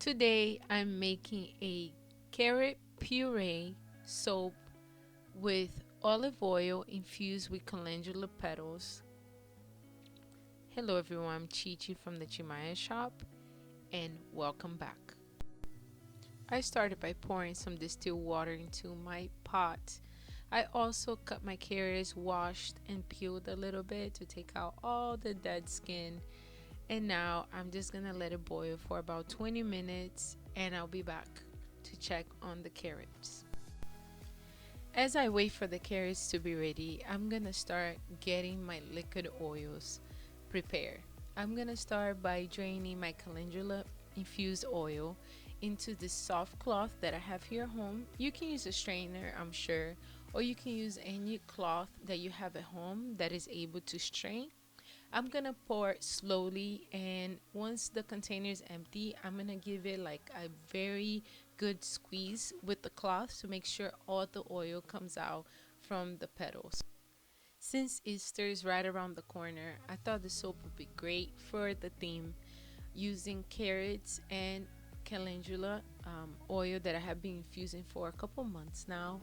Today I'm making a carrot puree soap with olive oil infused with calendula petals. Hello everyone, I'm Chichi from the Chimaya Shop and welcome back. I started by pouring some distilled water into my pot. I also cut my carrots, washed and peeled a little bit to take out all the dead skin. And now I'm just gonna let it boil for about 20 minutes and I'll be back to check on the carrots. As I wait for the carrots to be ready, I'm gonna start getting my liquid oils prepared. I'm gonna start by draining my calendula infused oil into this soft cloth that I have here at home. You can use a strainer, I'm sure, or you can use any cloth that you have at home that is able to strain. I'm gonna pour it slowly, and once the container is empty, I'm gonna give it like a very good squeeze with the cloth to make sure all the oil comes out from the petals. Since Easter is right around the corner, I thought the soap would be great for the theme using carrots and calendula oil that I have been infusing for a couple months now.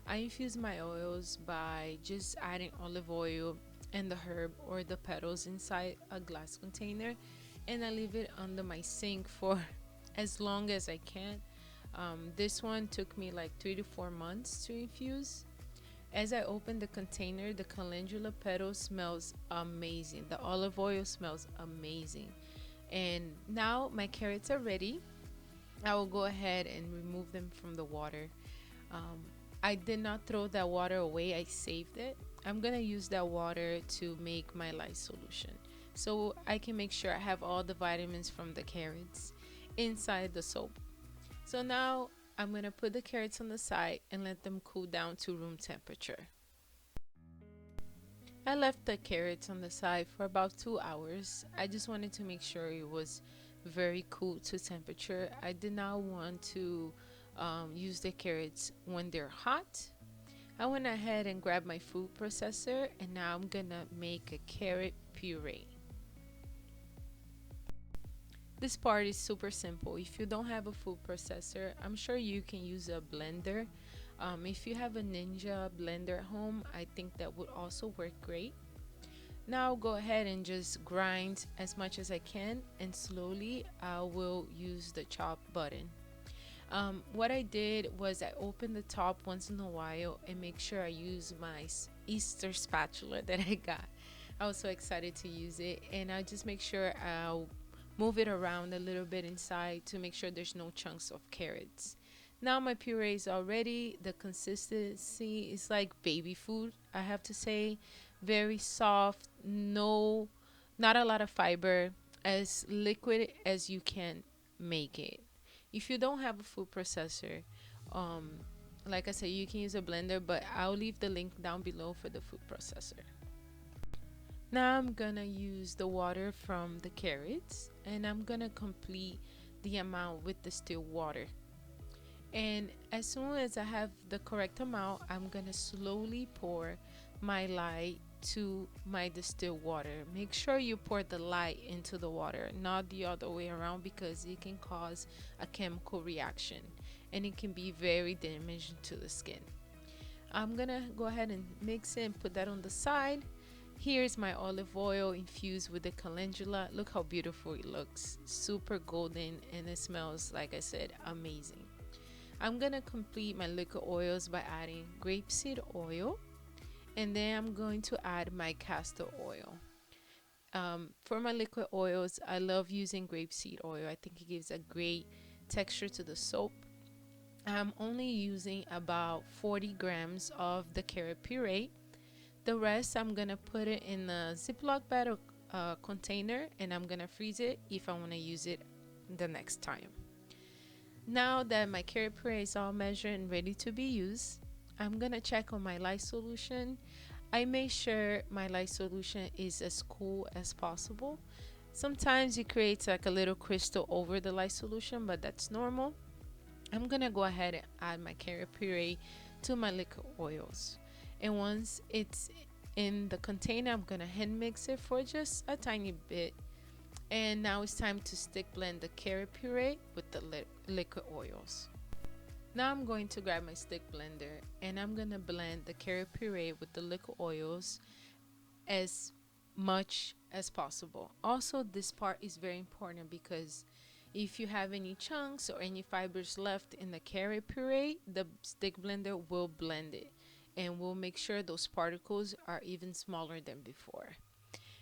I infuse my oils by just adding olive oil and the herb or the petals inside a glass container, and I leave it under my sink for as long as I can. This one took me like 3 to 4 months to infuse. As I open the container, the calendula petal smells amazing. The olive oil smells amazing. And now my carrots are ready. I will go ahead and remove them from the water. Um, I did not throw that water away, I saved it. I'm gonna use that water to make my lye solution so I can make sure I have all the vitamins from the carrots inside the soap. So now I'm gonna put the carrots on the side and let them cool down to room temperature. I left the carrots on the side for about 2 hours. I just wanted to make sure it was very cool to temperature. I did not want to use the carrots when they're hot. I went ahead and grabbed my food processor, and now I'm gonna make a carrot puree. This part is super simple. If you don't have a food processor, I'm sure you can use a blender. If you have a Ninja blender at home, I think that would also work great. Now I'll go ahead and just grind as much as I can, and slowly I will use the chop button. What I did was I opened the top once in a while and make sure I use my Easter spatula that I got. I was so excited to use it, and I just make sure I'll move it around a little bit inside to make sure there's no chunks of carrots. Now my puree is all ready. The consistency is like baby food, I have to say. Very soft, not a lot of fiber, as liquid as you can make it. If you don't have a food processor, um, like I said, you can use a blender, but I'll leave the link down below for the food processor. Now I'm gonna use the water from the carrots, and I'm gonna complete the amount with the still water. And as soon as I have the correct amount, I'm gonna slowly pour my lye to my distilled water. Make sure you pour the lye into the water, not the other way around, because it can cause a chemical reaction and it can be very damaging to the skin. I'm gonna go ahead and mix it and put that on the side. Here's my olive oil infused with the calendula. Look how beautiful it looks. Super golden, and it smells, like I said, amazing. I'm gonna complete my liquid oils by adding grapeseed oil, and then I'm going to add my castor oil. For my liquid oils, I love using grapeseed oil. I think it gives a great texture to the soap. I'm only using about 40 grams of the carrot puree. The rest, I'm gonna put it in a Ziploc bag container, and I'm gonna freeze it if I wanna use it the next time. Now that my carrot puree is all measured and ready to be used, I'm gonna check on my lye solution. I make sure my lye solution is as cool as possible. Sometimes it creates like a little crystal over the lye solution, but that's normal. I'm gonna go ahead and add my carrot puree to my liquid oils. And once it's in the container, I'm gonna hand mix it for just a tiny bit, And now it's time to stick blend the carrot puree with the liquid oils. Now I'm going to grab my stick blender and I'm gonna blend the carrot puree with the liquid oils as much as possible. Also, this part is very important because if you have any chunks or any fibers left in the carrot puree, the stick blender will blend it and will make sure those particles are even smaller than before.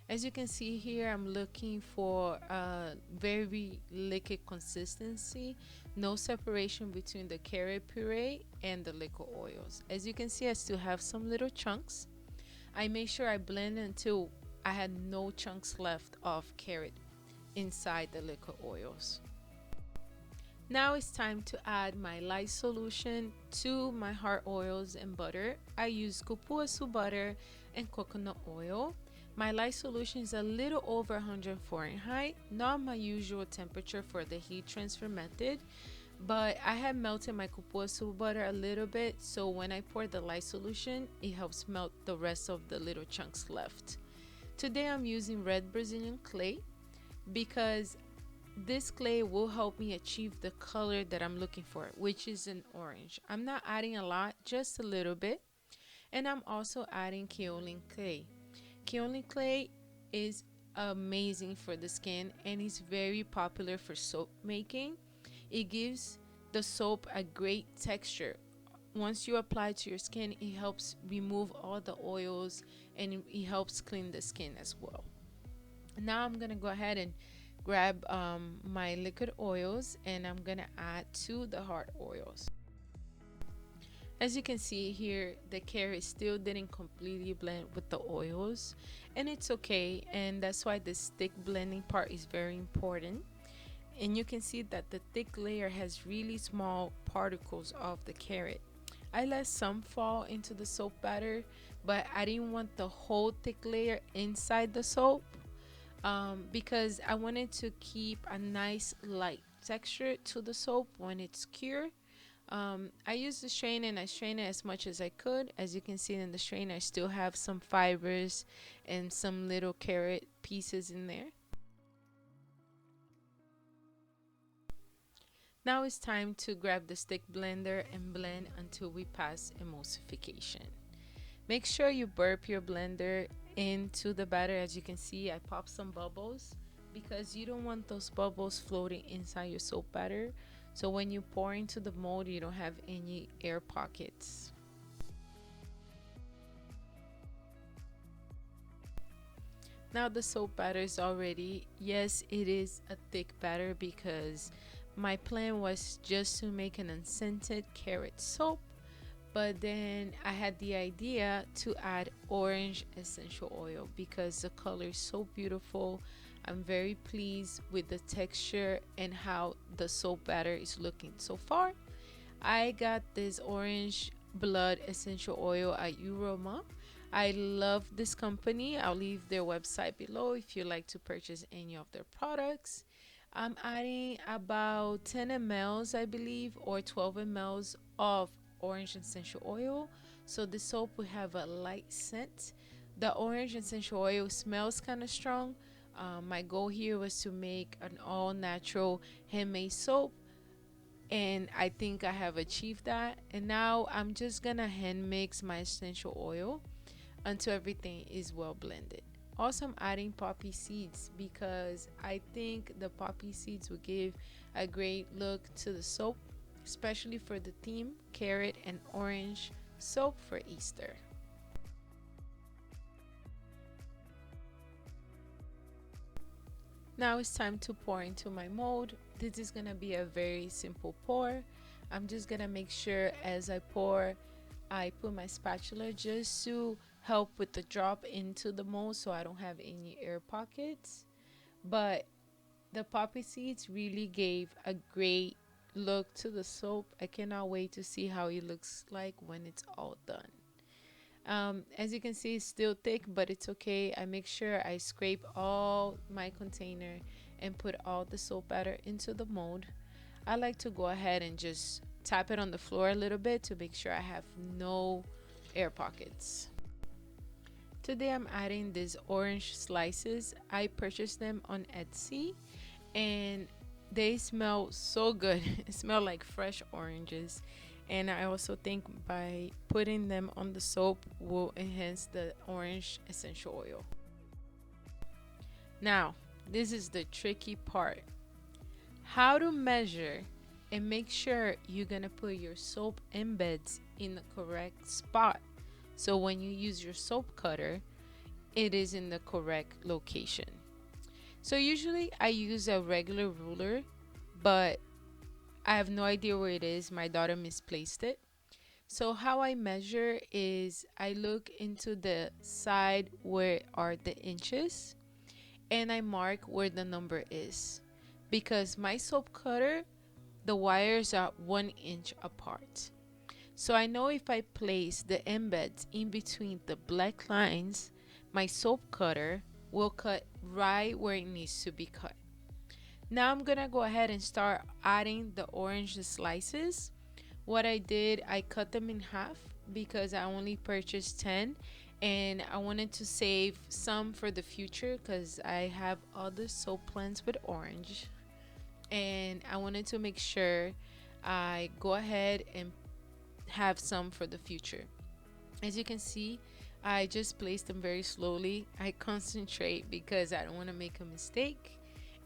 As you can see here, I'm looking for a very liquid consistency, no separation between the carrot puree and the liquid oils. As you can see, I still have some little chunks. I made sure I blended until I had no chunks left of carrot inside the liquid oils. Now it's time to add my light solution to my hard oils and butter. I use Cupuacu Butter and coconut oil. My light solution is a little over 100 Fahrenheit, not my usual temperature for the heat transfer method, but I have melted my Cupuacu butter a little bit, so when I pour the light solution, it helps melt the rest of the little chunks left. Today I'm using red Brazilian clay because this clay will help me achieve the color that I'm looking for, which is an orange. I'm not adding a lot, just a little bit. And I'm also adding Kaolin Clay. Kaolin Clay is amazing for the skin and is very popular for soap making. It gives the soap a great texture. Once you apply to your skin, it helps remove all the oils and it helps clean the skin as well. Now I'm gonna go ahead and grab my liquid oils and I'm gonna add to the hard oils. As you can see here, the carrot still didn't completely blend with the oils, and it's okay, and that's why the stick blending part is very important. And you can see that the thick layer has really small particles of the carrot. I let some fall into the soap batter, but I didn't want the whole thick layer inside the soap because I wanted to keep a nice light texture to the soap when it's cured. I used the strain and I strained it as much as I could. As you can see in the strain, I still have some fibers and some little carrot pieces in there. Now it's time to grab the stick blender and blend until we pass emulsification. Make sure you burp your blender into the batter. As you can see, I popped some bubbles because you don't want those bubbles floating inside your soap batter. So when you pour into the mold, you don't have any air pockets. Now the soap batter is all ready. Yes, it is a thick batter because my plan was just to make an unscented carrot soap, but then I had the idea to add orange essential oil because the color is so beautiful. I'm very pleased with the texture and how the soap batter is looking so far. I got this orange blood essential oil at Aroma. I love this company. I'll leave their website below if you'd like to purchase any of their products. I'm adding about 10 mLs, I believe, or 12 mLs of orange essential oil, so the soap will have a light scent. The orange essential oil smells kind of strong. My goal here was to make an all-natural handmade soap, and I think I have achieved that. And now I'm just gonna hand mix my essential oil until everything is well blended. Also, I'm adding poppy seeds because I think the poppy seeds will give a great look to the soap, especially for the theme carrot and orange soap for Easter. Now it's time to pour into my mold. This is gonna be a very simple pour. I'm just gonna make sure as I pour, I put my spatula just to help with the drop into the mold so I don't have any air pockets. But the poppy seeds really gave a great look to the soap. I cannot wait to see how it looks like when it's all done. As you can see, it's still thick, but it's okay. I make sure I scrape all my container and put all the soap batter into the mold. I like to go ahead and just tap it on the floor a little bit to make sure I have no air pockets. today I'm adding these orange slices. I purchased them on Etsy and they smell so good. It smell like fresh oranges. And I also think by putting them on the soap will enhance the orange essential oil. Now, this is the tricky part. How to measure and make sure you're gonna put your soap embeds in the correct spot. So when you use your soap cutter, it is in the correct location. So usually I use a regular ruler, but I have no idea where it is. My daughter misplaced it. So how I measure is I look into the side where are the inches and I mark where the number is. Because my soap cutter, the wires are 1 inch apart. So I know if I place the embeds in between the black lines, my soap cutter will cut right where it needs to be cut. Now I'm gonna go ahead and start adding the orange slices. What I did, I cut them in half because I only purchased 10 and I wanted to save some for the future because I have other soap plants with orange and I wanted to make sure I go ahead and have some for the future. As you can see, I just place them very slowly. I concentrate because I don't want to make a mistake,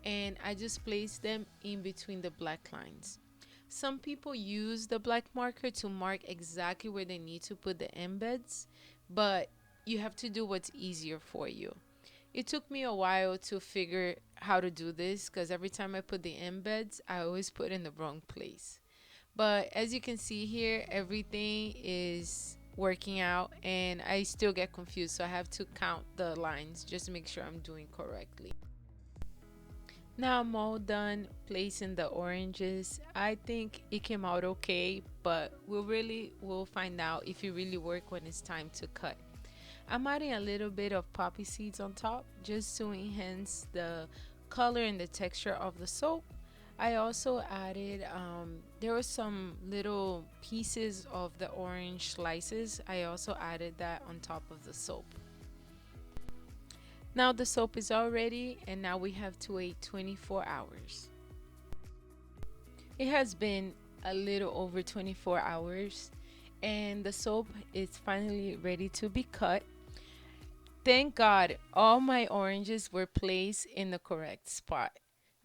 and I just place them in between the black lines. Some people use the black marker to mark exactly where they need to put the embeds, but you have to do what's easier for you. It took me a while to figure how to do this because every time I put the embeds, I always put in the wrong place. But as you can see here, everything is working out and I still get confused. So I have to count the lines just to make sure I'm doing correctly. Now I'm all done placing the oranges. I think it came out okay, but we'll find out if it really worked when it's time to cut. I'm adding a little bit of poppy seeds on top just to enhance the color and the texture of the soap. I also added, there were some little pieces of the orange slices. I also added that on top of the soap. Now the soap is all ready and now we have to wait 24 hours. It has been a little over 24 hours and the soap is finally ready to be cut. Thank God all my oranges were placed in the correct spot.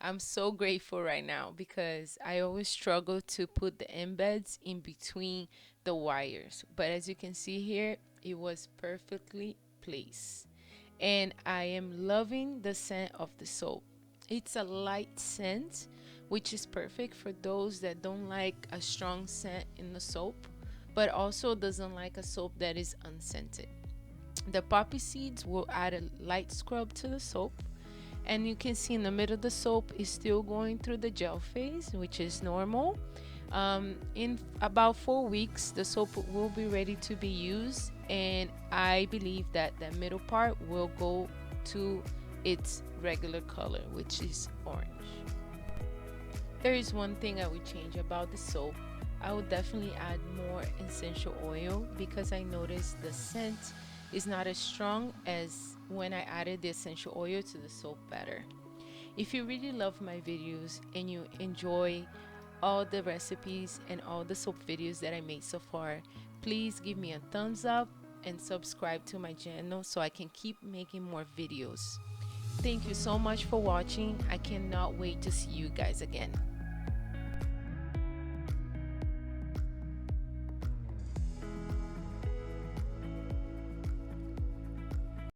I'm so grateful right now because I always struggle to put the embeds in between the wires. But as you can see here, it was perfectly placed. And I am loving the scent of the soap. It's a light scent, which is perfect for those that don't like a strong scent in the soap, but also doesn't like a soap that is unscented. The poppy seeds will add a light scrub to the soap. And you can see in the middle of the soap is still going through the gel phase, which is normal. In about 4 weeks, the soap will be ready to be used, and I believe that the middle part will go to its regular color, which is orange. There is one thing I would change about the soap. I would definitely add more essential oil because I noticed the scent is not as strong as when I added the essential oil to the soap batter. If you really love my videos and you enjoy all the recipes and all the soap videos that I made so far, please give me a thumbs up and subscribe to my channel so I can keep making more videos. Thank you so much for watching. I cannot wait to see you guys again.